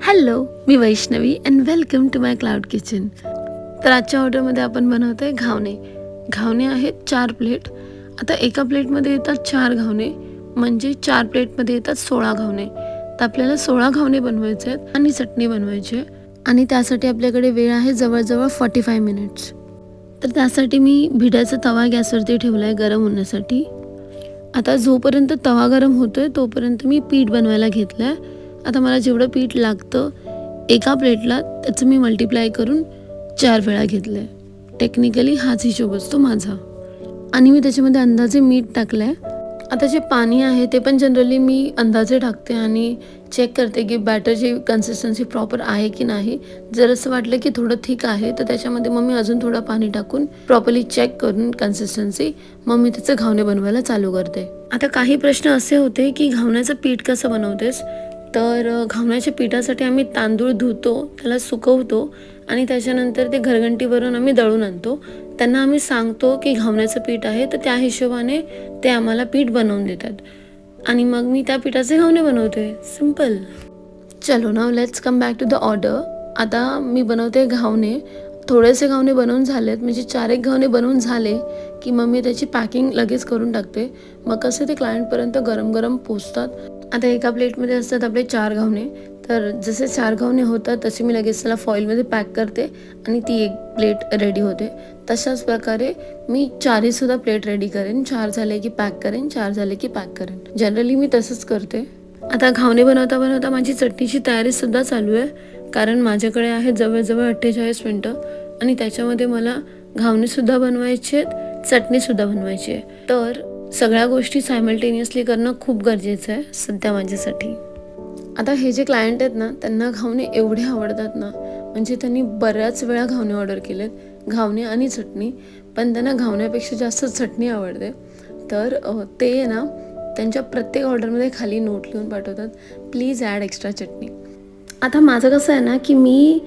Hello, मी Vaishnavi and welcome to my cloud kitchen. तर आजच्या ऑर्डरमध्ये आपण बनवतो आहे घावणे. घावणे आहेत 4 प्लेट. आता एका प्लेटमध्ये येतात 4 घावणे, म्हणजे 4 प्लेटमध्ये येतात 16 घावणे. तर आपल्याला 16 घावणे बनवायचे आहेत आणि चटणी बनवायची आहे आणि त्यासाठी आपल्याकडे वेळ आहे जवळजवळ 45 मिनिट्स. तर त्यासाठी मी भिड्याचा तवा गॅसवरती ठेवला आहे गरम होण्यासाठी. आता जोपर्यंत तवा गरम होतो आहे तोपर्यंत मी पीठ बनवायला घेतलं आहे. आता मला जेवढं पीठ लागतं एका प्लेटला त्याचं मी मल्टिप्लाय करून 4 वेळा घेतलं आहे. टेक्निकली हाच हिशोब असतो माझा. आणि मी त्याच्यामध्ये अंदाजे मीठ टाकलं आहे. आता जे पाणी आहे ते पण जनरली मी अंदाजे टाकते आणि चेक करते की बॅटरची कन्सिस्टन्सी प्रॉपर आहे की नाही. जर असं वाटलं की थोडं थिक आहे तर त्याच्यामध्ये मग मी अजून थोडं पाणी टाकून प्रॉपरली चेक करून कन्सिस्टन्सी मग मी त्याचं घावणे बनवायला चालू करते. आता काही प्रश्न असे होते की घावण्याचं पीठ कसं बनवतेस. तर घावण्याच्या पिठासाठी आम्ही तांदूळ धुतो, त्याला सुकवतो आणि त्याच्यानंतर ते घरघंटीवरून आम्ही दळून आणतो. त्यांना आम्ही सांगतो की घावण्याचं पीठ आहे तर त्या हिशोबाने ते आम्हाला पीठ बनवून देतात आणि मग मी त्या पिठाचे घावणे बनवते. सिम्पल. चलो now let's come back to the order. आता मी बनवते घावणे. थोडेसे घावणे बनवून झालेत, म्हणजे 4 घावणे बनवून झाले की मग मी त्याची पॅकिंग लगेच करून टाकते. मग कसे ते क्लायंटपर्यंत गरम गरम पोचतात. आता एका प्लेटमध्ये असतात आपले 4 घावणे. तर जसे 4 घावणे होतात तसे मी लगेच त्याला फॉईलमध्ये पॅक करते आणि ती एक प्लेट रेडी होते. तशाच प्रकारे मी 4ही सुद्धा प्लेट रेडी करेन. 4 झाले की पॅक करेन, 4 झाले की पॅक करेन. जनरली मी तसंच करते. आता घावणे बनवता बनवता माझी चटणीची तयारीसुद्धा चालू आहे, कारण माझ्याकडे आहे जवळजवळ 48 मिनटं आणि त्याच्यामध्ये मला घावणेसुद्धा बनवायचे आहेत, चटणीसुद्धा बनवायची आहे. तर सगळ्या गोष्टी सायमल्टेनियसली करणं खूप गरजेचं आहे सध्या माझ्यासाठी. आता हे जे क्लायंट आहेत ना, त्यांना घावणे एवढे आवडतात ना, म्हणजे त्यांनी बऱ्याच वेळा घावणे ऑर्डर केलेत, घावणे आणि चटणी. पण त्यांना घावण्यापेक्षा जास्त चटणी आवडते. तर ते ना त्यांच्या प्रत्येक ऑर्डरमध्ये खाली नोट लिहून पाठवतात, प्लीज ॲड एक्स्ट्रा चटणी. आता माझं कसं आहे ना की मी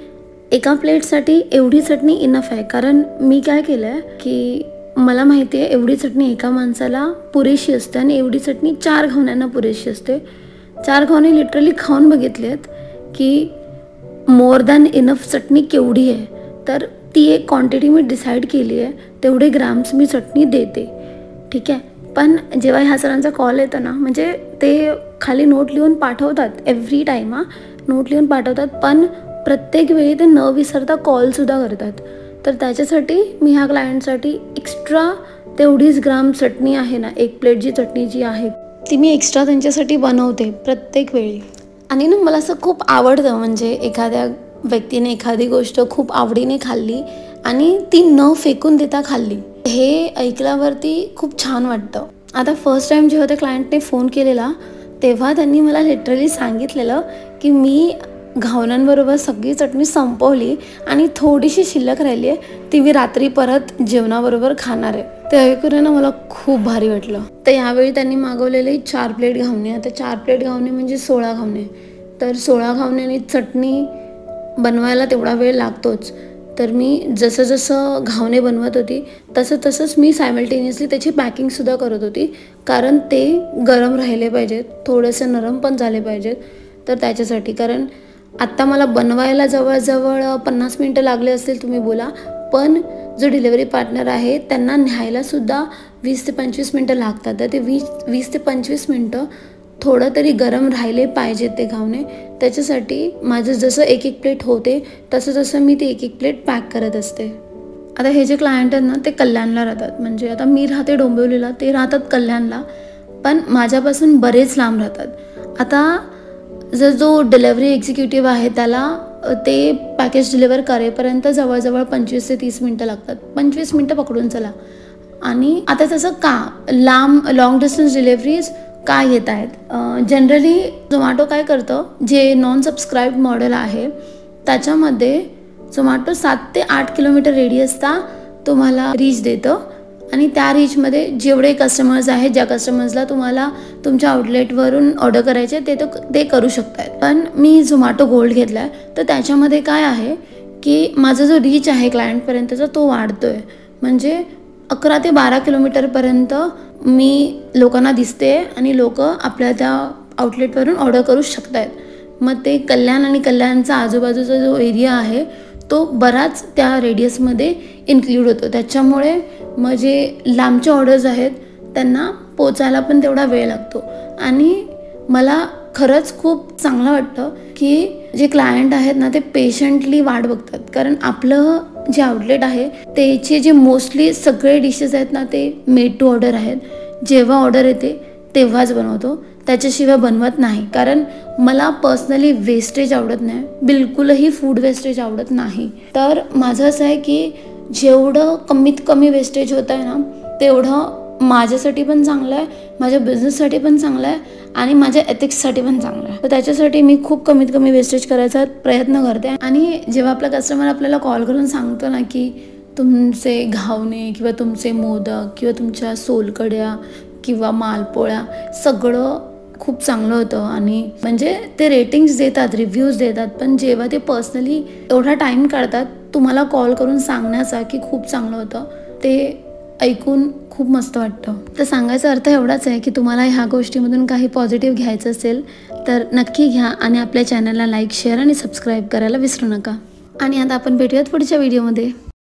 एका प्लेटसाठी एवढी चटणी इनफ आहे, कारण मी काय केलं आहे की मला माहिती आहे एवढी चटणी एका माणसाला पुरेशी असते आणि एवढी चटणी 4 घावण्यांना पुरेशी असते. 4 घावणे लिटरली खाऊन बघितले आहेत की मोर दॅन इनफ चटणी केवढी आहे. तर ती एक क्वांटिटी मी डिसाईड केली आहे, तेवढे ग्राम्स मी चटणी देते. ठीक आहे. पण जेव्हा ह्या सरांचा कॉल येतो ना, म्हणजे ते खाली नोट लिहून पाठवतात एव्हरी टाईम. नोट लिहून पाठवतात, पण प्रत्येक वेळी ते न विसरता कॉलसुद्धा करतात. तर त्याच्यासाठी मी ह्या क्लायंटसाठी एक्स्ट्रा तेवढीच ग्राम चटणी आहे ना, एक प्लेट जी चटणी जी आहे ती मी एक्स्ट्रा त्यांच्यासाठी बनवते प्रत्येक वेळी. आणि ना मला असं खूप आवडतं, म्हणजे एखाद्या व्यक्तीने एखादी गोष्ट खूप आवडीने खाल्ली आणि ती न फेकून देता खाल्ली, हे ऐकल्यावरती खूप छान वाटतं. आता फर्स्ट टाईम जेव्हा त्या क्लायंटने फोन केलेला तेव्हा त्यांनी मला लिटरली सांगितलेलं की मी घावण्यांबरोबर सगळी चटणी संपवली आणि थोडीशी शिल्लक राहिली आहे, ती मी रात्री परत जेवणाबरोबर खाणार आहे. ते ऐकून ना मला खूप भारी वाटलं. तर यावेळी त्यांनी मागवलेले 4 प्लेट घावणे. आता 4 प्लेट घावणे म्हणजे 16 घावणे. तर 16 घावण्याने चटणी बनवायला तेवढा वेळ लागतोच. तर मी जसं जसं घावणे बनवत होती तसंच मी सायमल्टेनियसली त्याची पॅकिंगसुद्धा करत होती, कारण ते गरम राहिले पाहिजेत, थोडेसे नरम पण झाले पाहिजेत. तर त्याच्यासाठी, कारण आत्ता मला बनवायला जवळजवळ 50 मिनटं लागले असतील तुम्ही बोला, पण जो डिलिव्हरी पार्टनर आहे त्यांना न्यायलासुद्धा 20 ते 25 मिनटं लागतात. तर ते 20 ते 25 मिनटं थोडं तरी गरम राहिले पाहिजेत ते घावणे. त्याच्यासाठी माझं जसं एक प्लेट होते तसं मी ती एक प्लेट पॅक करत असते. आता हे जे क्लायंट आहेत ना ते कल्याणला राहतात, म्हणजे आता मी राहते डोंबिवलीला, ते राहतात कल्याणला, पण माझ्यापासून बरेच लांब राहतात. आता जर जो डिलेवरी एक्झिक्युटिव्ह आहे त्याला ते पॅकेज डिलिव्हर करेपर्यंत जवळजवळ 25 ते 30 मिनटं लागतात. 25 मिनटं पकडून चला. आणि आता तसं का लॉंग डिस्टन्स डिलेव्हरीज का येत आहेत. जनरली झोमॅटो काय करतं, जे नॉन सबस्क्राईब मॉडेल आहे त्याच्यामध्ये झोमॅटो 7 ते 8 किलोमीटर रेडियसचा तुम्हाला रीच देतं आणि त्या रीचमध्ये जेवढे कस्टमर्स आहेत, ज्या कस्टमर्सला तुम्हाला तुमच्या आउटलेटवरून ऑर्डर करायचे ते करू शकतात. पण मी झोमॅटो गोल्ड घेतला आहे, तर त्याच्यामध्ये काय आहे की माझा जो रीच आहे क्लायंटपर्यंतचा तो वाढतो आहे. म्हणजे 11 ते 12 किलोमीटरपर्यंत मी लोकांना दिसते आणि लोक आपल्या त्या आउटलेटवरून ऑर्डर करू शकत आहेत. मग ते कल्याण आणि कल्याणचा आजूबाजूचा जो एरिया आहे तो बराच त्या रेडियसमध्ये इन्क्ल्यूड होतो. त्याच्यामुळे मग जे लांबचे ऑर्डर्स आहेत त्यांना पोचायला पण तेवढा वेळ लागतो. आणि मला खरंच खूप चांगलं वाटतं की जे क्लायंट आहेत ना ते पेशंटली वाट बघतात. कारण आपलं जे आउटलेट आहे त्याचे जे मोस्टली सगळे डिशेस आहेत ना ते मेड टू ऑर्डर आहेत. जेव्हा ऑर्डर येते तेव्हाच बनवतो, त्याच्याशिवाय बनवत नाही. कारण मला पर्सनली वेस्टेज आवडत नाही, बिलकुलही फूड वेस्टेज आवडत नाही. तर माझं असं आहे की जेवढं कमीत कमी वेस्टेज होत आहे ना तेवढं माझ्यासाठी पण चांगलं आहे, माझ्या बिझनेससाठी पण चांगलं आहे आणि माझ्या एथिक्ससाठी पण चांगलं आहे. तर त्याच्यासाठी मी खूप कमीत कमी वेस्टेज करायचा प्रयत्न करते. आणि जेव्हा आपला कस्टमर आपल्याला कॉल करून सांगतो ना की तुमचे घावणे किंवा तुमचे मोदक किंवा तुमच्या सोलकड्या किंवा मालपोळ्या सगळं खूप चांगलं होतं आणि म्हणजे ते रेटिंग्स देतात, रिव्ह्यूज देतात, पण जेव्हा ते पर्सनली एवढा टाईम काढतात तुम्हाला कॉल करून सांगण्याचा की खूप चांगलं होतं, ते ऐकून खूप मस्त वाटतं. तर सांगायचा अर्थ एवढाच आहे की तुम्हाला ह्या गोष्टीमधून काही पॉझिटिव्ह घ्यायचं असेल तर नक्की घ्या आणि आपल्या चॅनलला लाईक, शेअर आणि सबस्क्राईब करायला विसरू नका. आणि आता आपण भेटूयात पुढच्या व्हिडिओमध्ये.